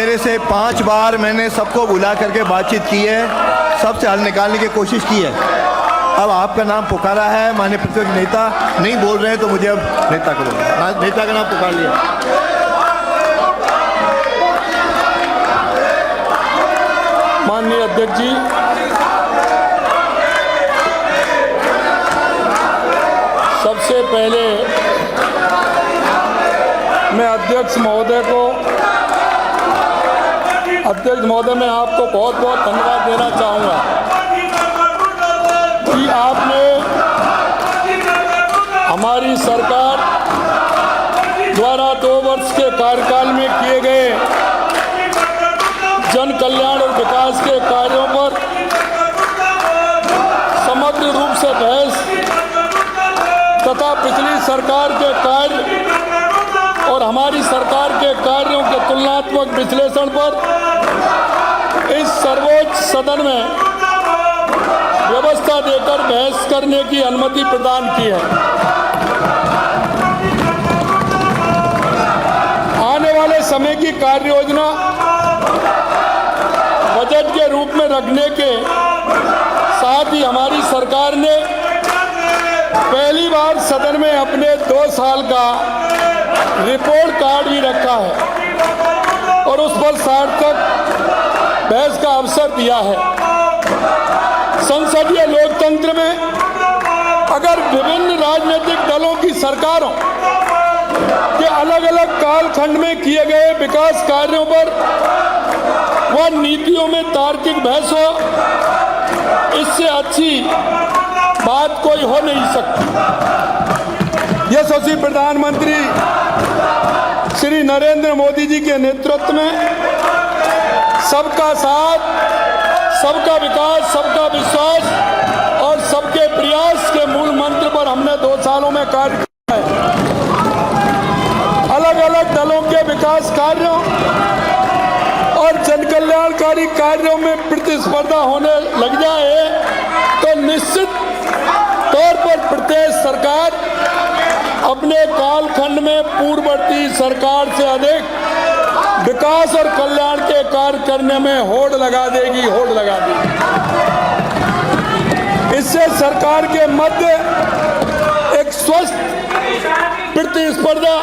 मेरे से 5 बार मैंने सबको बुला करके बातचीत की है, सबसे हल निकालने की कोशिश की है। अब आपका नाम पुकारा है, माननीय प्रतिपक्ष नेता नहीं बोल रहे हैं तो मुझे अब नेता करो, नेता का नाम पुकार लिया। माननीय अध्यक्ष जी, सबसे पहले मैं अध्यक्ष महोदय मैं आपको बहुत बहुत धन्यवाद देना चाहूँगा कि आपने हमारी सरकार द्वारा 2 वर्ष के कार्यकाल में किए गए जन कल्याण और विकास के कार्यों पर समग्र रूप से बहस तथा पिछली सरकार के कार्य और हमारी सरकार के कार्यों के तुलनात्मक विश्लेषण पर इस सर्वोच्च सदन में व्यवस्था देकर बहस करने की अनुमति प्रदान की है। आने वाले समय की कार्य योजना बजट के रूप में रखने के साथ ही हमारी सरकार ने पहली बार सदन में अपने 2 साल का रिपोर्ट कार्ड भी रखा है और उस पर सार्थक बहस का अवसर दिया है। संसदीय लोकतंत्र में अगर विभिन्न राजनीतिक दलों की सरकारों के अलग अलग कालखंड में किए गए विकास कार्यों पर व नीतियों में तार्किक बहस हो, इससे अच्छी बात कोई हो नहीं सकती। यशस्वी प्रधानमंत्री श्री नरेंद्र मोदी जी के नेतृत्व में सबका साथ, सबका विकास, सबका विश्वास और सबके प्रयास के मूल मंत्र पर हमने 2 सालों में कार्य किया है। अलग अलग दलों के विकास कार्यों और जनकल्याणकारी कार्यों में प्रतिस्पर्धा होने लग जाए तो निश्चित तौर पर प्रत्येक सरकार अपने कालखंड में पूर्ववर्ती सरकार से अधिक विकास और कल्याण के कार्य करने में होड़ लगा देगी। इससे सरकार के मध्य एक स्वस्थ प्रतिस्पर्धा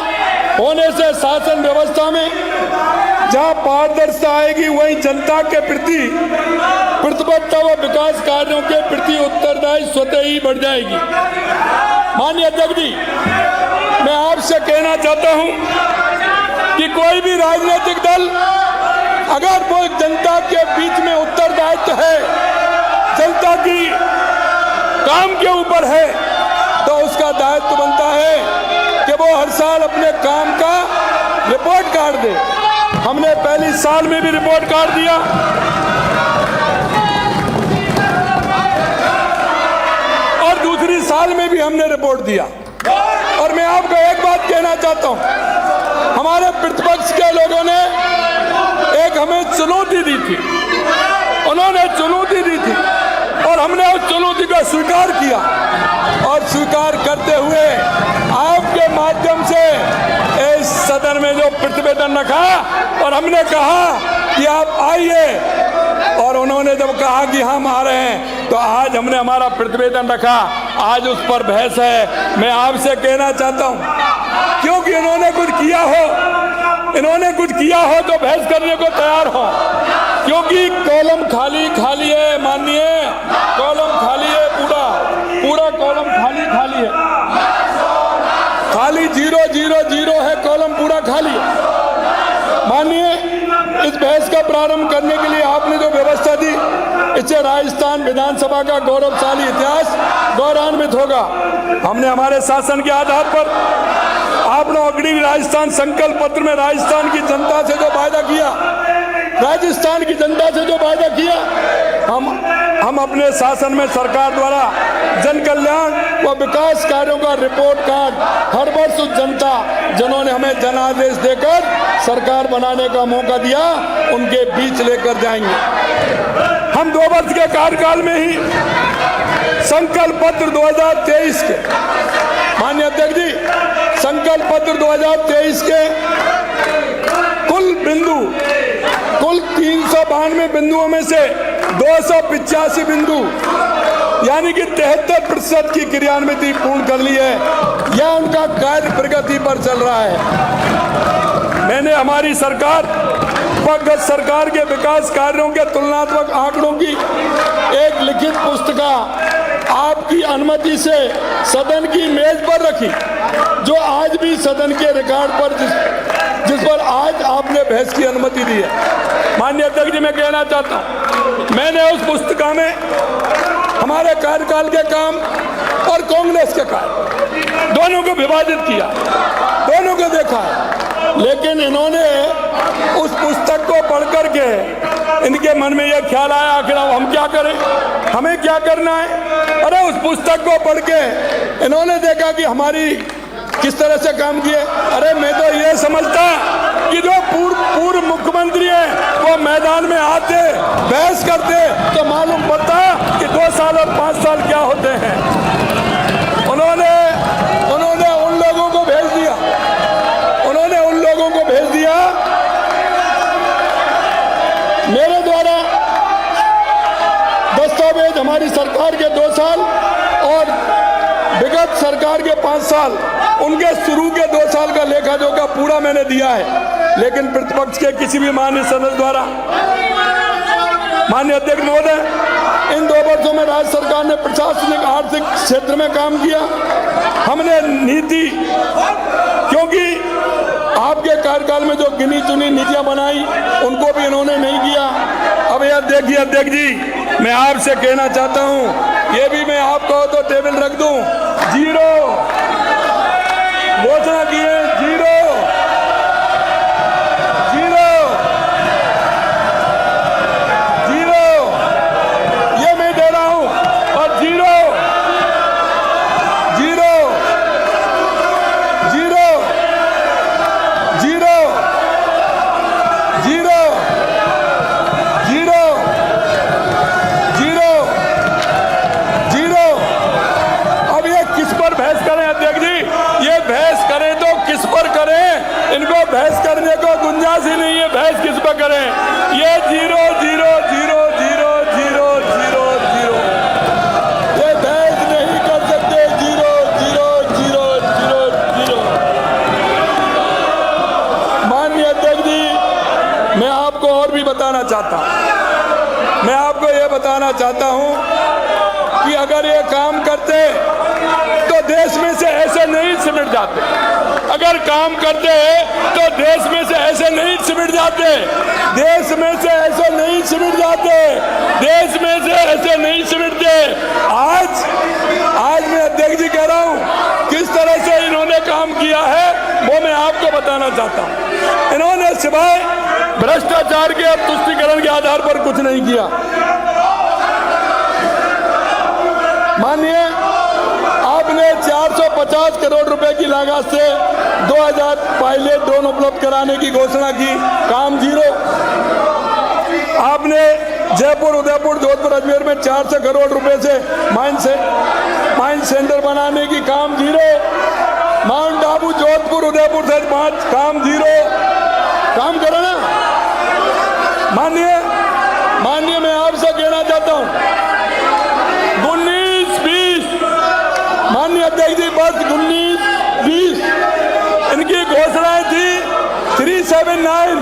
होने से शासन व्यवस्था में जहां पारदर्शिता आएगी, वहीं जनता के प्रति प्रतिबद्धता व विकास कार्यों के प्रति उत्तरदायी स्वतः ही बढ़ जाएगी। माननीय अध्यक्ष जी, मैं आपसे कहना चाहता हूं कि कोई भी राजनीतिक दल अगर वो जनता के बीच में उत्तरदायित्व है, जनता की काम के ऊपर है, तो उसका दायित्व बनता है कि वो हर साल अपने काम का रिपोर्ट कार्ड दे। हमने पहली साल में भी रिपोर्ट कार्ड दिया और दूसरी साल में भी हमने रिपोर्ट दिया। और मैं आपको एक बात कहना चाहता हूं, हमारे प्रतिपक्ष के लोगों ने एक हमें चुनौती दी थी, उन्होंने चुनौती दी थी और हमने उस चुनौती को स्वीकार किया और स्वीकार करते हुए आपके माध्यम से इस सदन में जो प्रतिवेदन रखा और हमने कहा कि आप आइए, और उन्होंने जब कहा कि हम आ रहे हैं तो आज हमने हमारा प्रतिवेदन रखा, आज उस पर बहस है। मैं आपसे कहना चाहता हूं, क्योंकि इन्होंने कुछ किया हो तो बहस करने को तैयार हो, क्योंकि कॉलम खाली है। माननीय, कॉलम खाली है, पूरा कॉलम खाली है, खाली 0 है, कॉलम पूरा खाली है। माननीय, इस बहस का प्रारंभ करने के लिए आपने जो व्यवस्था दी, इससे राजस्थान विधानसभा का गौरवशाली इतिहास गौरवान्वित होगा। हमने हमारे शासन के आधार पर आपने अग्नि राजस्थान संकल्प पत्र में राजस्थान की जनता से जो वायदा किया, हम अपने शासन में सरकार द्वारा जन कल्याण व विकास कार्यों का रिपोर्ट कार्ड हर वर्ष उस जनता जिन्होंने हमें जनादेश देकर सरकार बनाने का मौका दिया, उनके बीच लेकर जाएंगे। हम 2 वर्ष के कार्यकाल में ही संकल्प पत्र 2023 के, माननीय अध्यक्ष जी, संकल्प पत्र 2023 के कुल बिंदु कुल 392 बिंदुओं में से 285 बिंदु यानी कि 73% की क्रियान्विति पूर्ण कर ली है या उनका कार्य प्रगति पर चल रहा है। मैंने हमारी सरकार गत सरकार के विकास कार्यों के तुलनात्मक आंकड़ों की एक लिखित पुस्तिका आपकी अनुमति से सदन की मेज पर रखी, जो आज भी सदन के रिकॉर्ड पर जिस पर आज आपने बहस की अनुमति दी है। माननीय अध्यक्ष जी, मैं कहना चाहता हूं, मैंने उस पुस्तिका में हमारे कार्यकाल के काम और कांग्रेस के काम दोनों को विभाजित किया, दोनों को देखा है। लेकिन इन्होंने उस पुस्तक को पढ़ करके इनके मन में यह ख्याल आया आखिर हम क्या करें, हमें क्या करना है। अरे उस पुस्तक को पढ़ के इन्होंने देखा कि हमारी किस तरह से काम किए। अरे मैं तो ये समझता कि जो पूर्व मुख्यमंत्री हैं वो मैदान में आते बहस करते तो मालूम पड़ता कि 2 साल और 5 साल क्या होते हैं। उन्होंने उन लोगों को भेज दिया, उन्होंने उन लोगों को भेज दिया मेरे द्वारा दस्तावेज हमारी सरकार के 2 साल और विगत सरकार के 5 साल, उनके शुरू के 2 साल का लेखा जोखा पूरा मैंने दिया है। लेकिन प्रतिपक्ष के किसी भी माननीय सदस्य द्वारा, माननीय अध्यक्ष महोदय, इन 2 वर्षों में राज्य सरकार ने प्रशासनिक आर्थिक क्षेत्र में काम किया। हमने नीति, क्योंकि आपके कार्यकाल में जो गिनी चुनी नीतियां बनाई उनको भी इन्होंने नहीं किया। अब यह देखिए अध्यक्ष जी, मैं आपसे कहना चाहता हूं, ये भी मैं आपको तो टेबल रख दूं, 0 घोषणा की है, 0 ये मैं दे रहा हूं, और 0 अब ये किस पर बहस करें अध्यक्ष जी, ये बहस करें तो किस पर करें, इनको बहस करने को गुंजाइश ही नहीं है, बहस किस पर करें। ये 0 0 0 0 0 0 0 ये बहस नहीं कर सकते, 0 0 0 0 0। माननीय अध्यक्ष जी, मैं आपको और भी बताना चाहता हूं, मैं आपको ये बताना चाहता हूं कि अगर ये काम करते तो देश में से ऐसे नहीं सिमट जाते, अगर काम करते तो देश में से ऐसे नहीं सिमट जाते, देश में से ऐसे नहीं सिमट जाते, देश में से ऐसे नहीं सिमटते। आज मैं अध्यक्ष जी कह रहा हूं किस तरह से इन्होंने काम किया है वो मैं आपको बताना चाहता हूं। इन्होंने सिवाय भ्रष्टाचार के और तुष्टीकरण के आधार पर कुछ नहीं किया। माननीय, आपने 450 करोड़ रुपए की लागत से 2000 पायलट ड्रोन उपलब्ध कराने की घोषणा की, काम 0। आपने जयपुर, उदयपुर, जोधपुर, अजमेर में 400 करोड़ रुपए से माइन सेंटर बनाने की, काम 0। माउंट आबू, जोधपुर, उदयपुर से 5, काम 0। काम करो ना। माननीय मैं आपसे कहना चाहता हूं, 19-20 माननीय अध्यक्ष जी, बस 19-20 इनकी घोषणाएं थी। 379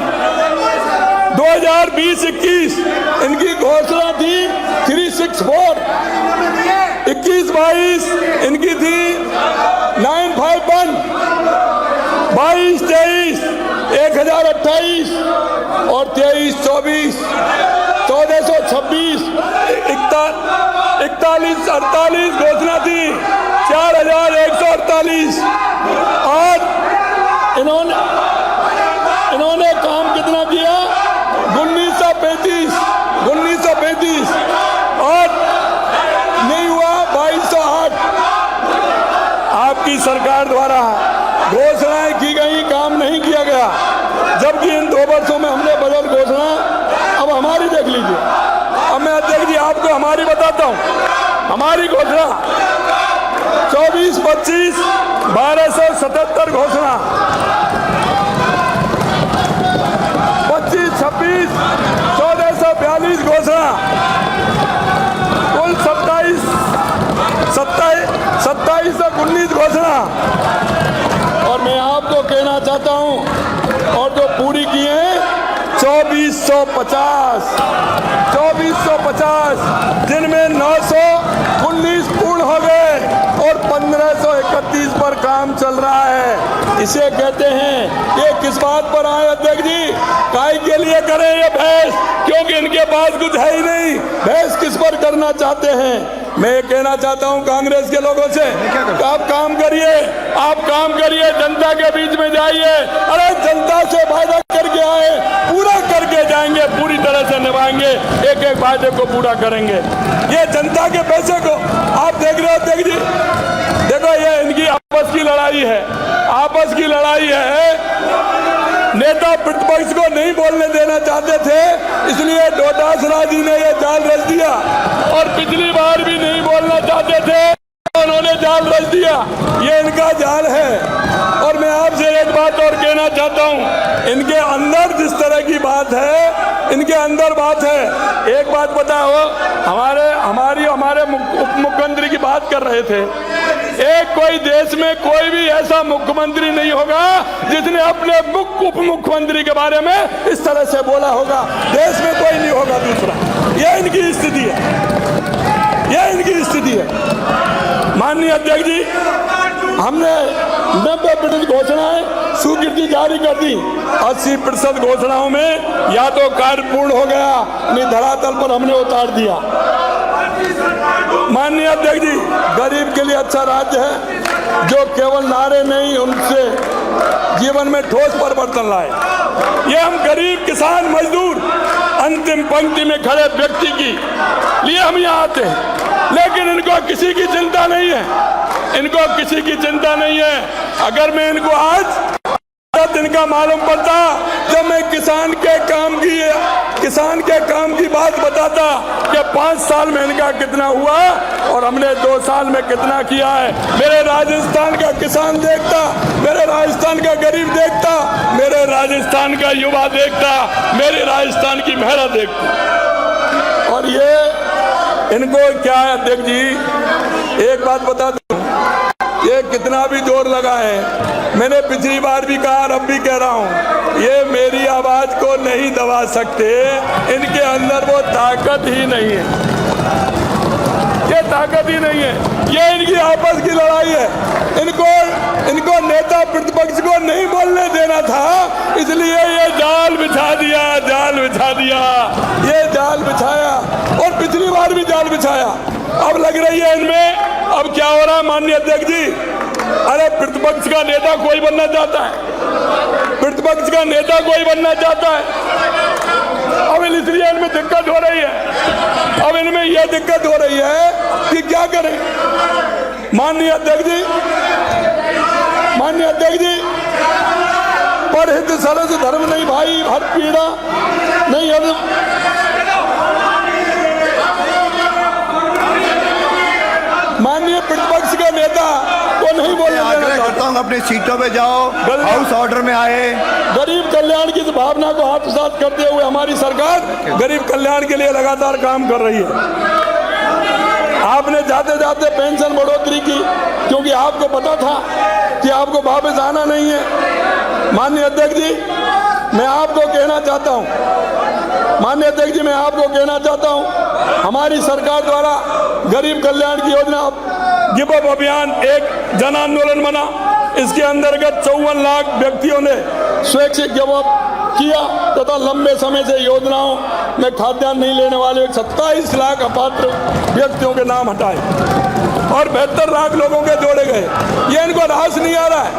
2020-21 इनकी घोषणा थी। 364 21-22 इनकी थी। 951 22-23 1028 और 23-24 1426 41-48 घोषणा थी। 4148 और इन्होंने काम कितना किया? 1935 और नहीं हुआ 2208। आपकी सरकार द्वारा घोषणाएं की गई, काम नहीं किया गया। जबकि इन 2 वर्षों में हमने बजट घोषणा, अब हमारी देख लीजिए। अब मैं अध्यक्ष जी आपको हमारी बताता हूं। हमारी घोषणा 24-25 1277 घोषणा, 25-26 2450, जिनमें 919 पूर्ण हो गए और 1531 पर काम चल रहा है। इसे कहते हैं ये किस बात पर आए अध्यक्ष जी? काय के लिए करें ये बहस? क्योंकि इनके पास कुछ है ही नहीं। बहस किस पर करना चाहते हैं? मैं ये कहना चाहता हूं कांग्रेस के लोगों से, आप काम करिए, जनता के बीच में जाइए। अरे जनता से वादा करके आए, पूरा करके जाएंगे, पूरी तरह से निभाएंगे, एक एक वादे को पूरा करेंगे। ये जनता के पैसे को आप देख रहे हो अध्यक्ष जी, देखो ये इनकी आपस की लड़ाई है। नेता प्रतिपक्ष को नहीं बोलने देना चाहते थे, इसलिए डोटासरा जी ने ये जाल रच दिया, और पिछली बार भी नहीं बोलना चाहते थे, उन्होंने जाल रच दिया। ये इनका जाल है। और मैं आपसे एक बात और कहना चाहता हूं, इनके अंदर जिस तरह की बात है, इनके अंदर बात है। एक बात बताओ, हमारे उप मुख्यमंत्री की बात कर रहे थे। एक कोई देश में कोई भी ऐसा मुख्यमंत्री नहीं होगा जिसने अपने उप मुख्यमंत्री के बारे में इस तरह से बोला होगा। देश में कोई नहीं होगा दूसरा। ये इनकी स्थिति है। माननीय अध्यक्ष जी, हमने 90% घोषणाएं स्वीकृति जारी कर दी। 80% घोषणाओं में या तो कार्य पूर्ण हो गया, नहीं धरातल पर हमने उतार दिया। माननीय अध्यक्ष जी, गरीब के लिए अच्छा राज्य है जो केवल नारे नहीं, उनसे जीवन में ठोस परिवर्तन लाए। ये हम गरीब, किसान, मजदूर, अंतिम पंक्ति में खड़े व्यक्ति की लिए हम यहाँ आते हैं, लेकिन इनको किसी की चिंता नहीं है। अगर मैं इनको आज दिन का मालूम पड़ता, जब मैं किसान के काम की बात बताता कि 5 साल में इनका कितना हुआ और हमने 2 साल में कितना किया है। मेरे राजस्थान का किसान देखता, मेरे राजस्थान का गरीब देखता, मेरे राजस्थान का युवा देखता, मेरे राजस्थान की मेहनत देखता। और ये इनको क्या है अध्यक्ष जी, एक बात बता दूं, ये कितना भी जोर लगा है, मैंने पिछली बार भी कहा और अब भी कह रहा हूं, ये मेरी आवाज को नहीं दबा सकते। इनके अंदर वो ताकत ही नहीं है, ये इनकी आपस की लड़ाई है। इनको नेता प्रतिपक्ष को नहीं बोलने देना था, इसलिए ये जाल बिछा दिया और पिछली बार भी जाल बिछाया। अब लग रही है इनमें, अब क्या हो रहा है माननीय अध्यक्ष जी? अरे प्रतिपक्ष का नेता कोई बनना चाहता है, अब इसलिए इनमें दिक्कत हो रही है। अब इनमें यह दिक्कत हो रही है कि क्या करें। माननीय अध्यक्ष जी, परहित सरस धर्म नहीं भाई, हर पीड़ा नहीं। माननीय प्रतिपक्ष के नेता को नहीं बोलने देना चाहता हूं, अपनी सीटों पे जाओ, हाउस ऑर्डर में आए। गरीब कल्याण की भावना को आत्मसात करते हुए हमारी सरकार गरीब कल्याण के लिए लगातार काम कर रही है। आपने जाते जाते पेंशन बढ़ोतरी की, क्योंकि आपको पता था कि आपको वापस आना नहीं है। माननीय अध्यक्ष जी, मैं आपको कहना चाहता हूं, हमारी सरकार द्वारा गरीब कल्याण की योजना गिव अप अभियान एक जन आंदोलन बना। इसके अंतर्गत 54 लाख व्यक्तियों ने स्वैच्छिक गिव अप किया तथा लंबे समय से योजनाओं में खाद्यान्न नहीं लेने वाले 27 लाख अपात्र व्यक्तियों के नाम हटाए और 72 लाख लोगों के जोड़े गए। ये इनको रास नहीं आ रहा है।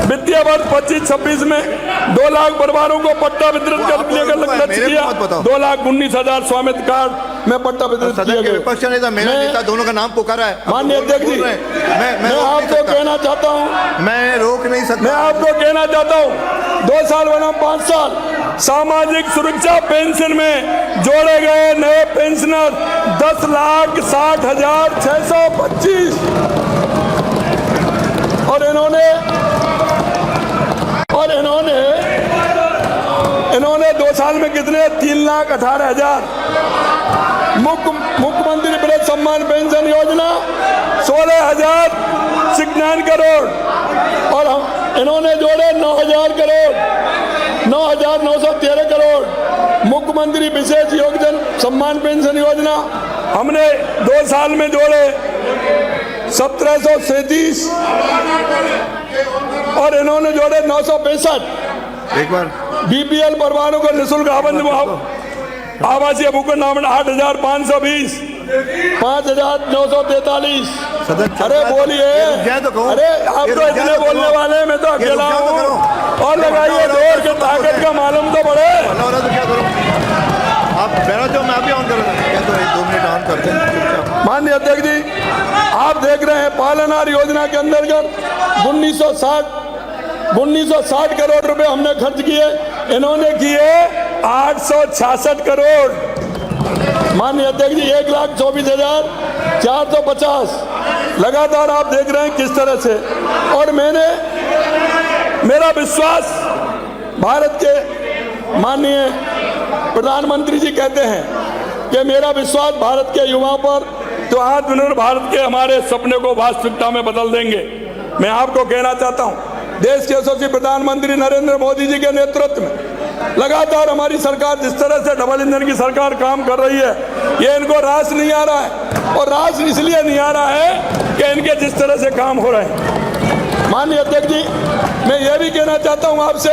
वित्तीय वर्ष 25-26 में 2 लाख परिवारों को पट्टा वितरित करने का लक्ष्य किया। 2,19,000 स्वामित्व कार्ड में पट्टा वितरित किया गया। विपक्ष नेता, मेरा नेता, दोनों का नाम पुकारा है। माननीय अध्यक्ष जी, मैं आपको कहना चाहता हूं, मैं रोक नहीं सकता। मैं आपको कहना चाहता हूं, 2 साल बनाम 5 साल सामाजिक सुरक्षा पेंशन में जोड़े गए नए पेंशनर 10,60,625 और इन्होंने 2 साल में कितने 3,18,000। मुख्यमंत्री वृद्ध सम्मान पेंशन योजना 16,069 करोड़ और इन्होंने जोड़े 9,000 करोड़, 9,913 करोड़। मुख्यमंत्री विशेष योगदान सम्मान पेंशन योजना हमने 2 साल में जोड़े 1737 और इन्होंने जोड़े 965। एक बार बीपीएल परिवारों को निःशुल्क आवासीय भूखंड आवंटन 8,520, 5,943। अरे बोलिए, अरे आप तो इतने बोलने वाले हैं, मैं तो अकेला हूँ। और लगाइए जोर के ताकत का मालूम तो बढ़े। तो क्या करूं? आप मेरा जो मैं अभी ऑन करूंगा, क्या तो 2 मिनट ऑन करते हैं। माननीय अध्यक्ष जी, आप देख रहे हैं पालनहार योजना के अंतर्गत 1960 करोड़ रुपए हमने खर्च किए, इन्होंने किए 866 करोड़। माननीय अध्यक्ष जी 1,24,450 लगातार आप देख रहे हैं किस तरह से। और मेरा विश्वास भारत के माननीय प्रधानमंत्री जी कहते हैं कि मेरा विश्वास भारत के युवाओं पर, तो आत्मनिर्भर भारत के हमारे सपने को वास्तविकता में बदल देंगे। मैं आपको कहना चाहता हूं, देश के यशस्वी प्रधानमंत्री नरेंद्र मोदी जी के नेतृत्व में लगातार हमारी सरकार जिस तरह से डबल इंजन की सरकार काम कर रही है, ये इनको रास नहीं आ रहा है। और रास इसलिए नहीं आ रहा है कि इनके जिस तरह से काम हो रहे हैं। माननीय अध्यक्ष जी, मैं ये भी कहना चाहता हूं आपसे,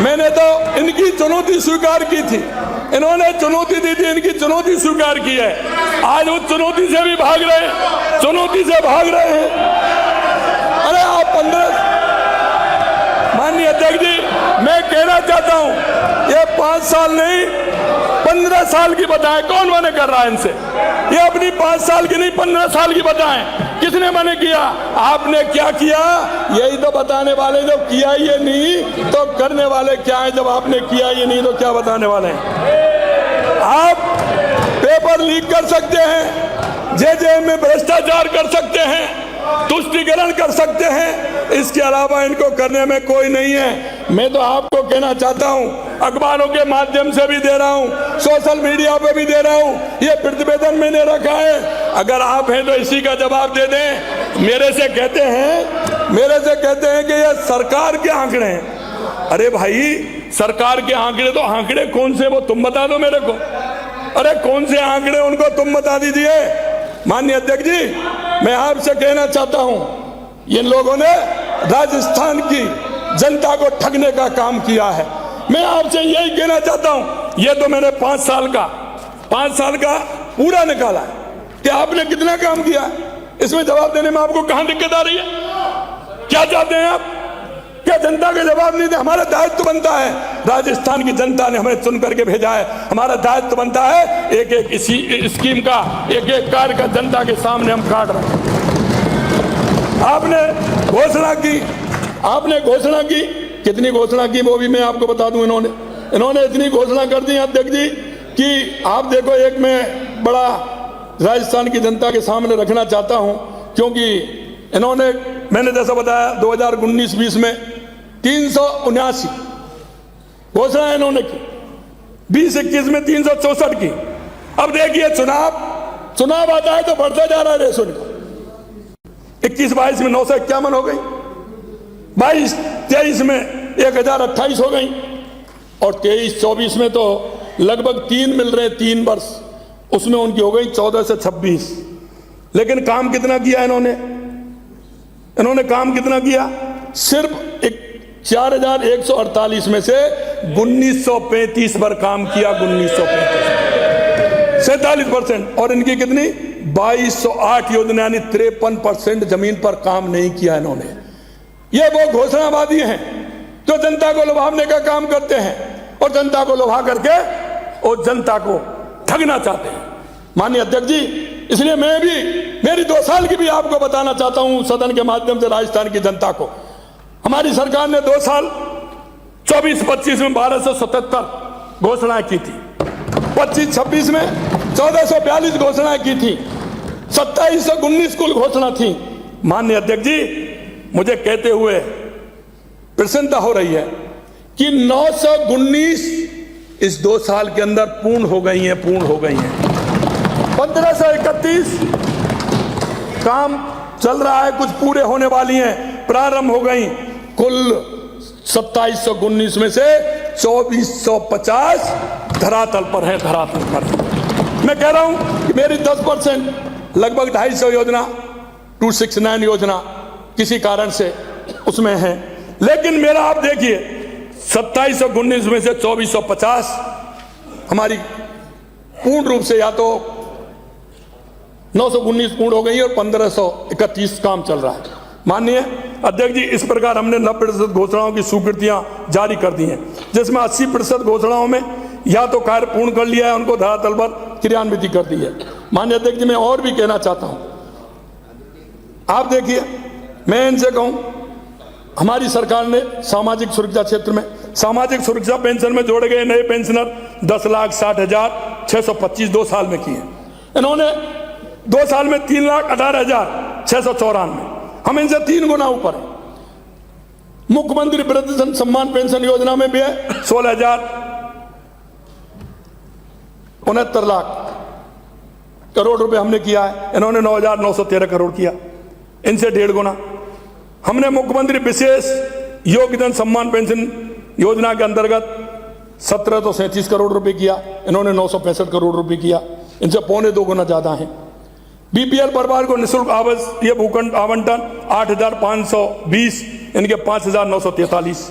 मैंने तो इनकी चुनौती स्वीकार की थी, इन्होंने चुनौती दी थी, इनकी चुनौती स्वीकार की है। आज उस चुनौती से भी भाग रहे हैं, चुनौती से भाग रहे हैं। अरे आप 15, माननीय अध्यक्ष जी, मैं कहना चाहता हूं, ये 5 साल नहीं 15 साल की बताएं, कौन मना कर रहा है इनसे? ये अपनी 5 साल की नहीं 15 साल की बताएं, किसने मना किया? आपने क्या किया यही तो बताने वाले। जब किया ये नहीं तो करने वाले क्या है? जब आपने किया ये नहीं तो क्या बताने वाले हैं? आप पेपर लीक कर सकते हैं, जे में भ्रष्टाचार कर सकते हैं, तुष्टीकरण कर सकते हैं, इसके अलावा इनको करने में कोई नहीं है। मैं तो आपको कहना चाहता हूं, अखबारों के माध्यम से भी दे रहा हूं, सोशल मीडिया पे भी दे रहा हूं, ये प्रतिवेदन मैंने रखा है। अगर आप हैं तो इसी का जवाब दे दें। मेरे से कहते हैं कि ये सरकार के आंकड़े हैं। अरे भाई, सरकार के आंकड़े तो आंकड़े कौन से, वो तुम बता दो मेरे को। अरे कौन से आंकड़े, उनको तुम बता दीजिए। माननीय अध्यक्ष जी, मैं आपसे कहना चाहता हूं, इन लोगों ने राजस्थान की जनता को ठगने का काम किया है। मैं आपसे यही कहना चाहता हूं, ये तो मैंने 5 साल का पूरा निकाला है कि आपने कितना काम किया। इसमें जवाब देने में आपको कहां दिक्कत आ रही है? क्या चाहते हैं आप? क्या जनता का जवाब नहीं दे? हमारा दायित्व बनता है, राजस्थान की जनता ने हमें चुन करके भेजा है, हमारा दायित्व बनता है एक एक इसी स्कीम का, एक एक कार्य का जनता के सामने हम काट रहे हैं। आपने घोषणा की, कितनी घोषणा की वो भी मैं आपको बता दूं। इन्होंने इतनी घोषणा कर दी अध्यक्ष जी कि आप देखो, एक मैं बड़ा राजस्थान की जनता के सामने रखना चाहता हूं, क्योंकि इन्होंने, मैंने जैसा बताया 2019-20 में 379 घोषणा इन्होंने की, 2021 में 364 की। अब देखिए चुनाव आता है तो बढ़ता जा रहा है रेशो का। 21-22 में 951 हो गई, 22-23 में 1028 हो गई, और 23-24 में तो लगभग 3 मिल रहे, 3 वर्ष, उसमें उनकी हो गई 14 से 26। लेकिन काम कितना किया इन्होंने काम कितना किया? सिर्फ 4,148 में से 1935 पर काम किया, 1935, 47%। और इनकी कितनी 2208 योजना, यानी 53% जमीन पर काम नहीं किया इन्होंने। ये वो घोषणाबाजी हैं जो जनता को लुभावने का काम करते हैं और जनता को लुभा करके और जनता को ठगना चाहते हैं। माननीय अध्यक्ष जी, इसलिए मैं भी मेरी 2 साल की भी आपको बताना चाहता हूं सदन के माध्यम से राजस्थान की जनता को। हमारी सरकार ने 2 साल 24-25 में 1277 घोषणाएं की थी, 25-26 में 1442 घोषणाएं की थी, 2719 कुल घोषणा थी। माननीय अध्यक्ष जी, मुझे कहते हुए प्रसन्नता हो रही है कि 919 इस 2 साल के अंदर पूर्ण हो गई हैं। 1531 काम चल रहा है, कुछ पूरे होने वाली हैं, प्रारंभ हो गई। कुल 2719 में से 2450 धरातल पर है, धरातल पर है। मैं कह रहा हूं कि मेरी 10% लगभग 250 योजना 269 योजना किसी कारण से उसमें है, लेकिन मेरा आप देखिए 2719 में से 2450 हमारी पूर्ण रूप से या तो 919 पूर्ण हो गई और 1531 काम चल रहा है। माननीय अध्यक्ष जी, इस प्रकार हमने 90% घोषणाओं की स्वीकृतियां जारी कर दी हैं, जिसमें 80% घोषणाओं में या तो कार्य पूर्ण कर लिया है, उनको धरातल पर क्रियान्वित कर दी है। माननीय अध्यक्ष जी, मैं और भी कहना चाहता हूं, आप देखिए, मैं इनसे कहूं, हमारी सरकार ने सामाजिक सुरक्षा क्षेत्र में सामाजिक सुरक्षा पेंशन में जोड़े गए नए पेंशनर 10,60,625 2 साल में किए। इन्होंने 2 साल में 3,18,694, हम इनसे 3 गुना ऊपर है। मुख्यमंत्री वृद्ध सम्मान पेंशन योजना में भी है 16,69 लाख करोड़ रुपए हमने किया है, इन्होंने 9,913 करोड़ किया, इनसे 1.5 गुना। हमने मुख्यमंत्री विशेष योगदान सम्मान पेंशन योजना के अंतर्गत 1737 करोड़ रुपए किया, इन्होंने 965 करोड़ रुपए किया, इनसे 1.25 गुना ज्यादा है। बीपीएल परिवार को निःशुल्क आवासीय भूखंड आवंटन 8,520, इनके 5,943।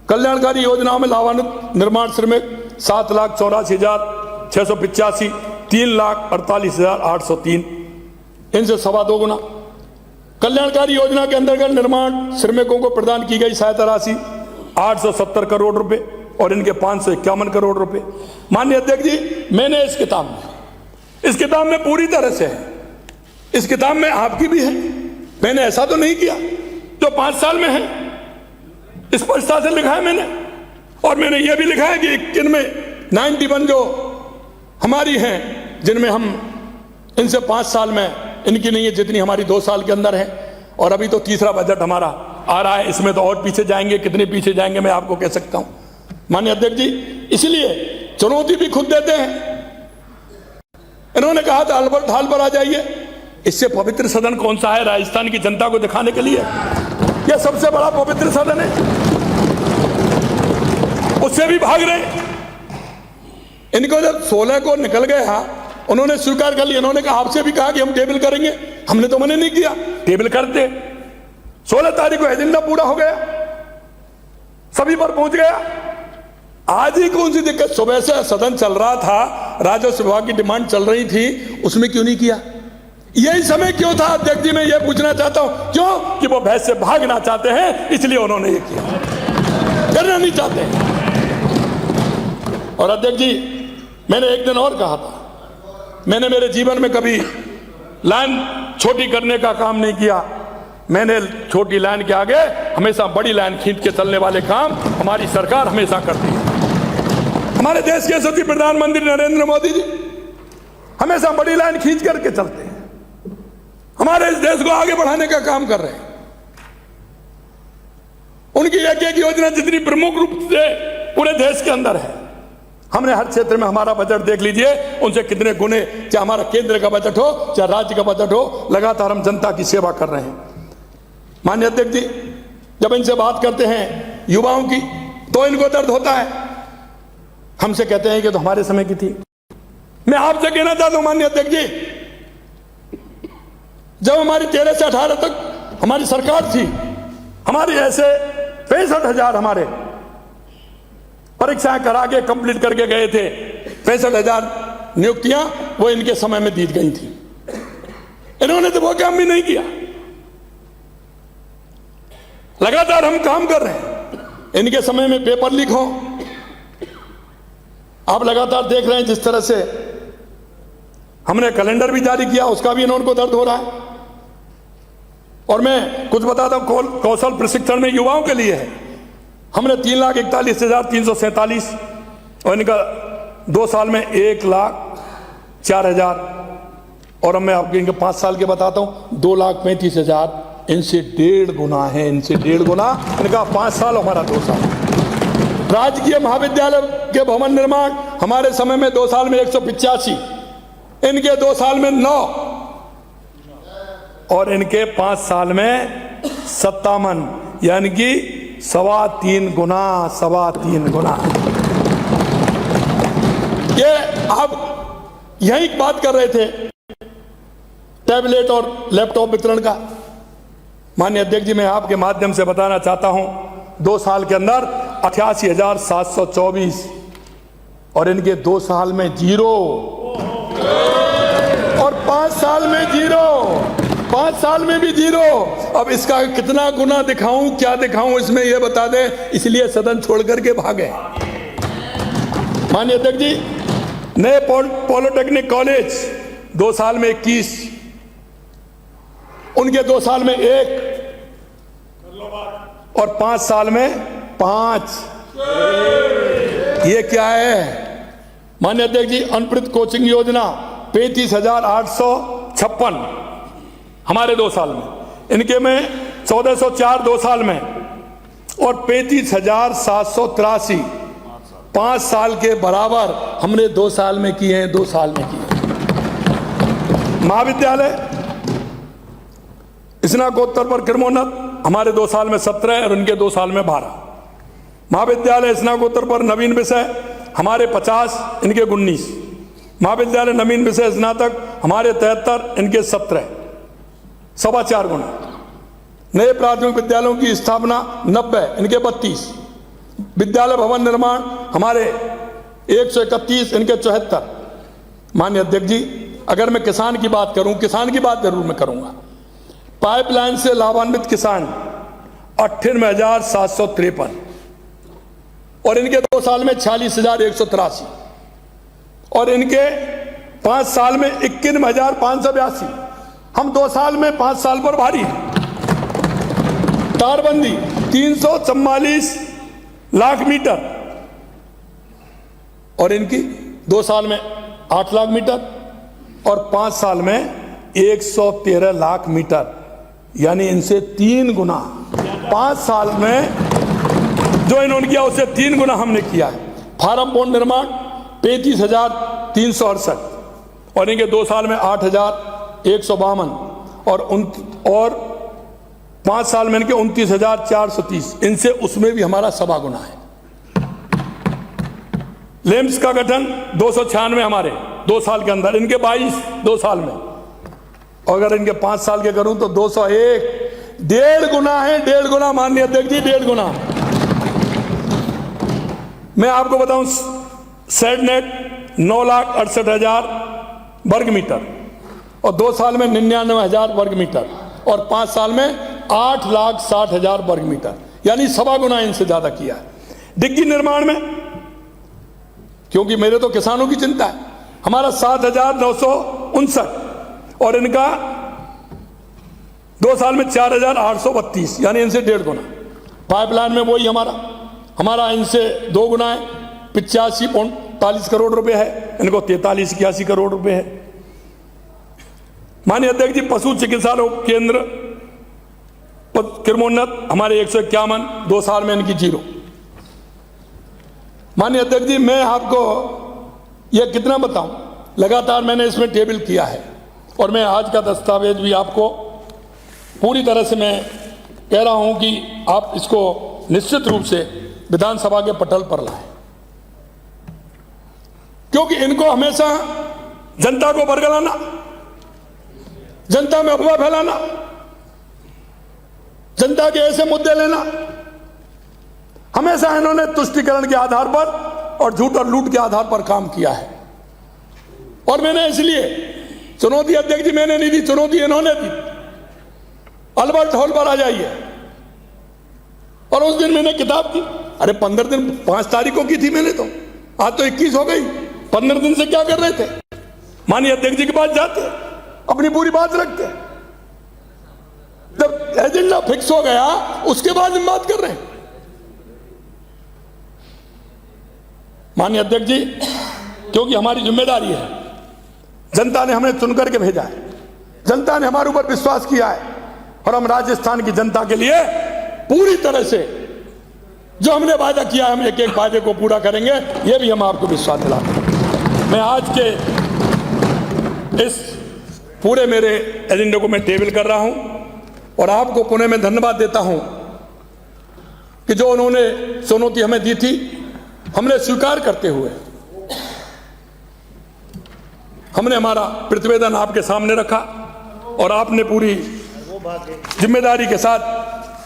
कल्याणकारी योजनाओं में लाभान्वित निर्माण श्रमिक 7,84,685, 3,48,803, इनसे 2.25 गुना। कल्याणकारी योजना के अंतर्गत निर्माण श्रमिकों को प्रदान की गई सहायता राशि 870 करोड़ रुपए और इनके 551 करोड़ रुपए। माननीय अध्यक्ष जी, मैंने इस किताब में पूरी तरह से है, इस किताब में आपकी भी है, मैंने ऐसा तो नहीं किया जो 5 साल में है, स्पष्टता से लिखा है मैंने। और मैंने यह भी लिखा है कि इनमें 91 जो हमारी हैं, जिनमें हम इनसे 5 साल में इनकी नहीं है जितनी हमारी 2 साल के अंदर है। और अभी तो तीसरा बजट हमारा आ रहा है, इसमें तो और पीछे जाएंगे, कितने पीछे जाएंगे मैं आपको कह सकता हूं। माननीय अध्यक्ष जी, इसलिए चुनौती भी खुद देते हैं। इन्होंने कहा था अलबर्ट हाल पर आ जाइए, इससे पवित्र सदन कौन सा है राजस्थान की जनता को दिखाने के लिए? यह सबसे बड़ा पवित्र सदन है, उससे भी भाग रहे। इनको जब 16 को निकल गए, हाँ उन्होंने स्वीकार कर लिया, इन्होंने कहा आपसे भी कहा कि हम टेबल करेंगे, हमने तो मना नहीं किया, टेबल करते। 16 तारीख को एजेंडा पूरा हो गया, सभी पर पहुंच गया। आज ही कौन सी दिक्कत? सुबह से सदन चल रहा था, राजस्व विभाग की डिमांड चल रही थी, उसमें क्यों नहीं किया? यही समय क्यों था अध्यक्ष जी? मैं ये पूछना चाहता हूं, क्यों? कि वो भय से भागना चाहते हैं, इसलिए उन्होंने ये किया, करना नहीं चाहते हैं। और अध्यक्ष जी, मैंने एक दिन और कहा था, मैंने मेरे जीवन में कभी लाइन छोटी करने का काम नहीं किया, मैंने छोटी लाइन के आगे हमेशा बड़ी लाइन खींच के चलने वाले काम हमारी सरकार हमेशा करती है। हमारे देश के यशस्वी प्रधानमंत्री नरेंद्र मोदी जी हमेशा बड़ी लाइन खींच करके चलते हैं, हमारे इस देश को आगे बढ़ाने का काम कर रहे हैं। उनकी एक योजना जितनी प्रमुख रूप से पूरे देश के अंदर है, हमने हर क्षेत्र में हमारा बजट देख लीजिए, उनसे कितने गुने, चाहे हमारा केंद्र का बजट हो चाहे राज्य का बजट हो, लगातार हम जनता की सेवा कर रहे हैं। माननीय अध्यक्ष जी, जब इनसे बात करते हैं युवाओं की, तो इनको दर्द होता है, हमसे कहते हैं कि तो हमारे समय की थी। मैं आपसे कहना चाहता हूं माननीय अध्यक्ष जी, जब हमारी 13 से 18 तक हमारी सरकार थी, हमारी ऐसे 65,000 हमारे परीक्षाएं करा के कंप्लीट करके गए थे, 65,000 नियुक्तियां वो इनके समय में दी गई थी। इन्होंने तो वो काम भी नहीं किया। लगातार हम काम कर रहे हैं, इनके समय में पेपर लीक हो, आप लगातार देख रहे हैं जिस तरह से हमने कैलेंडर भी जारी किया, उसका भी इनको दर्द हो रहा है। और मैं कुछ बताता हूं, कौशल प्रशिक्षण में युवाओं के लिए है, हमने 3,41,347 और इनका 2 साल में 1,04,000 और अब मैं आपको इनके 5 साल के बताता हूं 2,35,000, इनसे 1.5 गुना है, इनसे 1.5 गुना। इनका 5 साल, हमारा 2 साल। राजकीय महाविद्यालय के भवन निर्माण हमारे समय में 2 साल में 185, इनके 2 साल में 9 और इनके 5 साल में 57। यानी कि 3.25 गुना। ये आप यही बात कर रहे थे टैबलेट और लैपटॉप वितरण का। माननीय अध्यक्ष जी, मैं आपके माध्यम से बताना चाहता हूं 2 साल के अंदर 88,724 और इनके 2 साल में 0 और 5 साल में 0, 5 साल में भी 0। अब इसका कितना गुना दिखाऊं, क्या दिखाऊं इसमें ये बता दें, इसलिए सदन छोड़ करके भागे। माननीय अध्यक्ष जी, नए पॉलिटेक्निक कॉलेज 2 साल में 21, उनके 2 साल में 1 और 5 साल में 5। ये क्या है? माननीय अध्यक्ष जी, अनपढ़ कोचिंग योजना 35,856 हमारे 2 साल में, इनके में 1404 2 साल में और 35,783 5 साल के बराबर हमने 2 साल में किए हैं, 2 साल में किए। महाविद्यालय स्नातकोत्तर पर क्रमोन्नत हमारे 2 साल में 17 और इनके 2 साल में 12। महाविद्यालय स्नातकोत्तर पर नवीन विषय हमारे 50, इनके 19। महाविद्यालय नवीन विषय स्नातक हमारे 73, इनके 17, 4.25 गुना। नए प्राथमिक विद्यालयों की स्थापना 90, इनके 32। विद्यालय भवन निर्माण हमारे 131, इनके 74। माननीय अध्यक्ष जी, अगर मैं किसान की बात करूं, किसान की बात जरूर मैं करूंगा, पाइपलाइन से लाभान्वित किसान 98,753 और इनके 2 साल में 46,183 और इनके 5 साल में 51,582। हम 2 साल में 5 साल पर भारी हैं। तारबंदी 344 लाख मीटर और इनकी 2 साल में 8 लाख मीटर और 5 साल में 113 लाख मीटर, यानी इनसे 3 गुना। 5 साल में जो इन्होंने किया उससे 3 गुना हमने किया है। फार्म बोर्ड निर्माण 35,368 और इनके 2 साल में 8,152 और 5 साल में इनके 29,430, इनसे उसमें भी हमारा 1.25 गुना है। लेम्स का गठन 296 हमारे 2 साल के अंदर, इनके 22 2 साल में, और अगर इनके 5 साल के करूं तो 201, 1.5 गुना है, 1.5 गुना। माननीय अध्यक्ष जी, 1.5 गुना। मैं आपको बताऊं, सेडनेट 9,68,000 वर्ग मीटर और 2 साल में 99,000 वर्ग मीटर और 5 साल में 8,60,000 वर्ग मीटर, यानी 1.25 गुना इनसे ज्यादा किया है। डिग्गी निर्माण में, क्योंकि मेरे तो किसानों की चिंता है, हमारा 7,959 और इनका 2 साल में 4,832, यानी इनसे 1.5 गुना। पाइपलाइन में वही हमारा इनसे 2 गुना है, 85.40 करोड़ रुपए है, इनको 43-81 करोड़ रुपए है। माननीय अध्यक्ष जी, पशु चिकित्सालय केंद्र क्रमोन्नत हमारे 151, 2 साल में इनकी 0। माननीय अध्यक्ष जी, मैं आपको यह कितना बताऊं, लगातार मैंने इसमें टेबल किया है और मैं आज का दस्तावेज भी आपको पूरी तरह से मैं कह रहा हूं कि आप इसको निश्चित रूप से विधानसभा के पटल पर लाएं, क्योंकि इनको हमेशा जनता को बरगलाना, जनता में अफवाह फैलाना, जनता के ऐसे मुद्दे लेना, हमेशा इन्होंने तुष्टीकरण के आधार पर और झूठ और लूट के आधार पर काम किया है। और मैंने इसलिए चुनौती, अध्यक्ष जी मैंने नहीं दी, चुनौती इन्होंने दी। अल्बर्ट हॉल पर आ जाइए, और उस दिन मैंने किताब की, अरे 15 दिन, 5 तारीख को की थी मैंने, तो आज तो 21 हो गई, 15 दिन से क्या कर रहे थे? माननीय अध्यक्ष जी के पास जाते, अपनी पूरी बात रखते, जब एजेंडा फिक्स हो गया उसके बाद हम बात कर रहे हैं। माननीय अध्यक्ष जी, क्योंकि हमारी जिम्मेदारी है, जनता ने हमें चुनकर के भेजा है, जनता ने हमारे ऊपर विश्वास किया है और हम राजस्थान की जनता के लिए पूरी तरह से जो हमने वादा किया है, हम एक एक वादे को पूरा करेंगे, यह भी हम आपको विश्वास दिलाते हैं। मैं आज के इस पूरे मेरे एजेंडे को मैं टेबल कर रहा हूं और आपको पुणे में धन्यवाद देता हूं कि जो उन्होंने चुनौती हमें दी थी, हमने स्वीकार करते हुए हमने हमारा प्रतिवेदन आपके सामने रखा और आपने पूरी जिम्मेदारी के साथ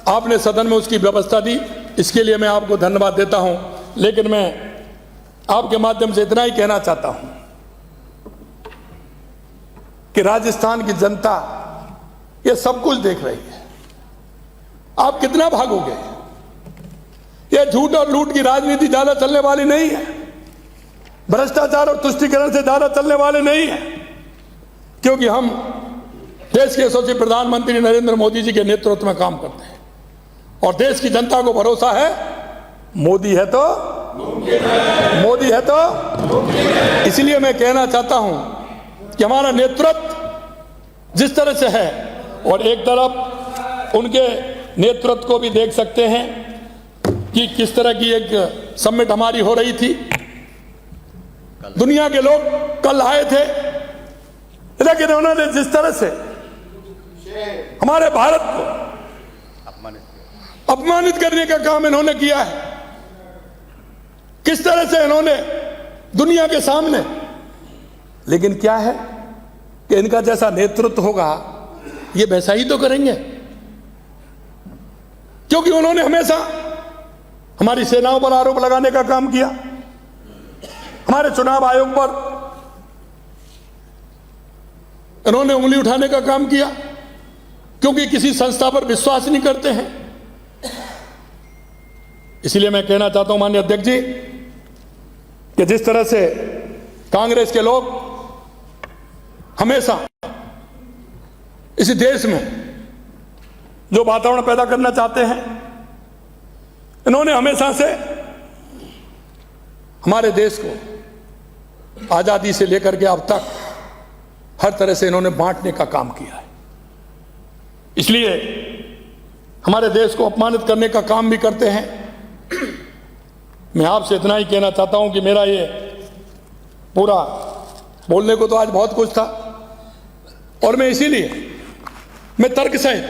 आपने सदन में उसकी व्यवस्था दी। इसके लिए मैं आपको धन्यवाद देता हूं। लेकिन मैं आपके माध्यम से इतना ही कहना चाहता हूं कि राजस्थान की जनता ये सब कुछ देख रही है। आप कितना भागोगे? ये झूठ और लूट की राजनीति ज्यादा चलने वाली नहीं है, भ्रष्टाचार और तुष्टीकरण से ज्यादा चलने वाले नहीं है, क्योंकि हम देश के यशस्वी प्रधानमंत्री नरेंद्र मोदी जी के नेतृत्व में काम करते हैं और देश की जनता को भरोसा है, मोदी है तो मोदी है तो। इसलिए मैं कहना चाहता हूं कि हमारा नेतृत्व जिस तरह से है, और एक तरफ उनके नेतृत्व को भी देख सकते हैं कि किस तरह की एक समिट हमारी हो रही थी। दुनिया के लोग कल आए थे, लेकिन उन्होंने जिस तरह से हमारे भारत को अपमानित करने का काम इन्होंने किया है, किस तरह से इन्होंने दुनिया के सामने, लेकिन क्या है कि इनका जैसा नेतृत्व होगा ये वैसा ही तो करेंगे, क्योंकि उन्होंने हमेशा हमारी सेनाओं पर आरोप लगाने का काम किया, हमारे चुनाव आयोग पर इन्होंने उंगली उठाने का काम किया, क्योंकि किसी संस्था पर विश्वास नहीं करते हैं। इसलिए मैं कहना चाहता हूं माननीय अध्यक्ष जी कि जिस तरह से कांग्रेस के लोग हमेशा इस देश में जो वातावरण पैदा करना चाहते हैं, इन्होंने हमेशा से हमारे देश को आजादी से लेकर के अब तक हर तरह से इन्होंने बांटने का काम किया है। इसलिए हमारे देश को अपमानित करने का काम भी करते हैं। मैं आपसे इतना ही कहना चाहता हूं कि मेरा ये पूरा बोलने को तो आज बहुत कुछ था, और मैं इसीलिए मैं तर्क सहित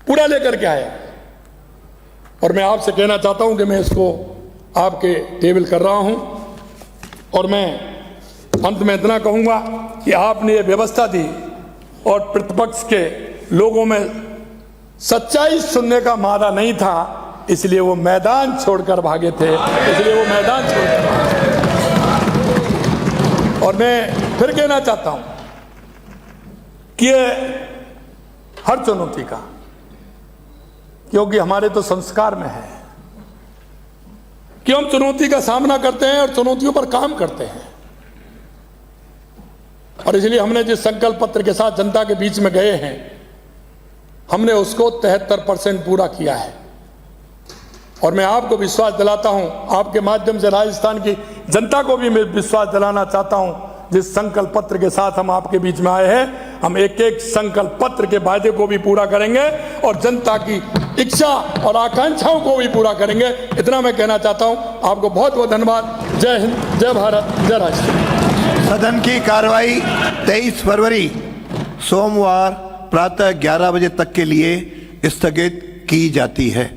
पूरा लेकर के आया, और मैं आपसे कहना चाहता हूं कि मैं इसको आपके टेबल कर रहा हूं। और मैं अंत में इतना कहूंगा कि आपने ये व्यवस्था दी और प्रतिपक्ष के लोगों में सच्चाई सुनने का मादा नहीं था, इसलिए वो मैदान छोड़कर भागे थे, इसलिए वो मैदान छोड़कर भागे। और मैं फिर कहना चाहता हूं कि ये हर चुनौती का, क्योंकि हमारे तो संस्कार में है कि हम चुनौती का सामना करते हैं और चुनौतियों पर काम करते हैं। और इसलिए हमने जिस संकल्प पत्र के साथ जनता के बीच में गए हैं, हमने उसको 73% पूरा किया है। और मैं आपको विश्वास दिलाता हूं, आपके माध्यम से राजस्थान की जनता को भी मैं विश्वास दिलाना चाहता हूं, जिस संकल्प पत्र के साथ हम आपके बीच में आए हैं, हम एक एक संकल्प पत्र के वायदे को भी पूरा करेंगे और जनता की इच्छा और आकांक्षाओं को भी पूरा करेंगे। इतना मैं कहना चाहता हूं। आपको बहुत बहुत धन्यवाद। जय हिंद, जय भारत, जय राजस्थान। सदन की कार्रवाई 23 फरवरी सोमवार प्रातः 11 बजे तक के लिए स्थगित की जाती है।